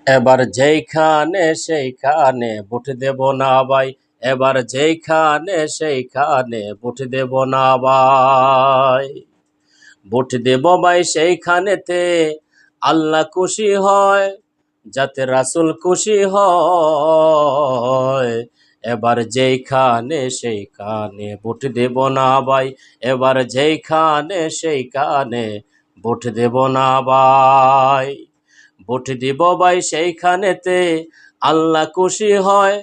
এবার যেইখানে সেইখানে ভোট দেব না ভাই, এবার যেইখানে সেইখানে ভোট দেব না ভাই। ভোট দেব ভাই সেইখানেতে আল্লাহ খুশি হয়, যাতে রাসূল খুশি হয়। এবার যেইখানে সেইখানে ভোট দেব না ভাই, এবার যেইখানে সেইখানে ভোট দেব না ভাই। ভোট দিব ভাই সেইখানেতে আল্লাহ খুশি হয়,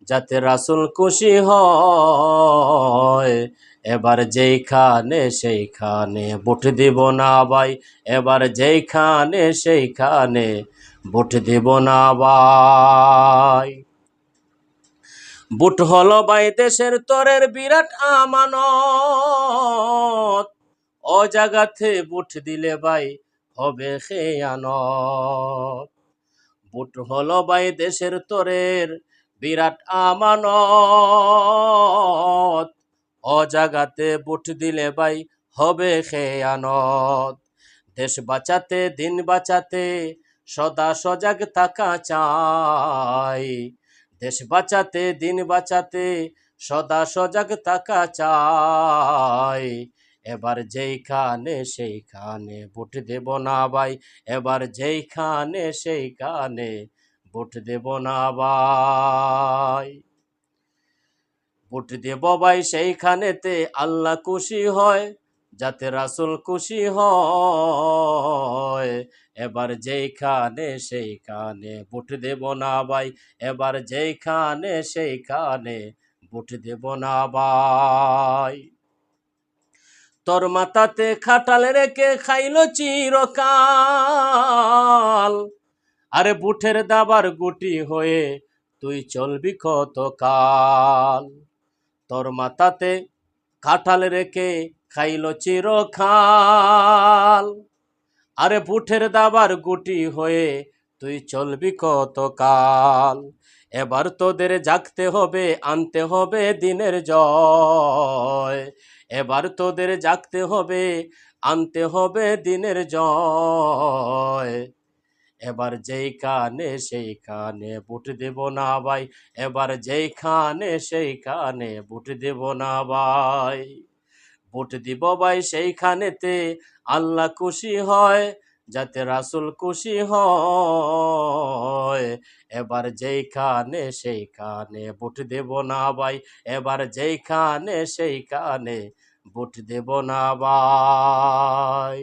যাতে রাসূল খুশি হয়। এবার যেইখানে সেইখানে ভোট দিব না ভাই, এবার যেইখানে সেইখানে ভোট দিব না ভাই। ভোট হলো ভাই দেশের তরের বিরাট আমানত, ও জাগাতে ভোট দিলে ভাই হবে খেয়ানত। ভোট হলো ভাই দেশের তরের বিরাট আমানত, ও জাগাতে ভোট দিলে ভাই হবে খেয়ানত। দেশ বাঁচাতে দিন বাঁচাতে সদা সজাগ থাকা চাই, দেশ বাঁচাতে দিন বাঁচাতে সদা সজাগ থাকা চাই। এবার যেইখানে সেইখানে ভোট দেব না ভাই, এবার যেইখানে সেইখানে ভোট দেব না ভাই। ভোট দেব ভাই সেইখানেতে আল্লাহ খুশি হয়, যাতে রাসূল খুশি হয়। এবার যেইখানে সেইখানে ভোট দেব না ভাই, এবার যেইখানে সেইখানে ভোট দেব না ভাই। তোর মাথাতে খাটাল রেখে খাইলো চিরকাল, আরে বুটের দাবার গুটি হয়ে তুই চলবি কতকাল। তোর মাথাতে কাঁঠাল রেখে খাইলো চিরকাল, আরে বুটের দাবার গুটি হয়ে তুই চলবি কতকাল। এবার তোদের জাগতে হবে, আনতে হবে দিনের জয়। এবার তোদের জাগতে হবে, আনতে হবে দিনের জয়। এবার যেইখানে সেইখানে ভোট দেব না ভাই, এবার যেইখানে সেইখানে ভোট দেব না ভাই। ভোট দিব ভাই সেইখানেতে আল্লাহ খুশি হয়, যাতে রাসূল খুশি হয়। এবার যেইখানে সেইখানে ভোট দেব না ভাই, এবার যেইখানে সেইখানে ভোট দেব না ভাই।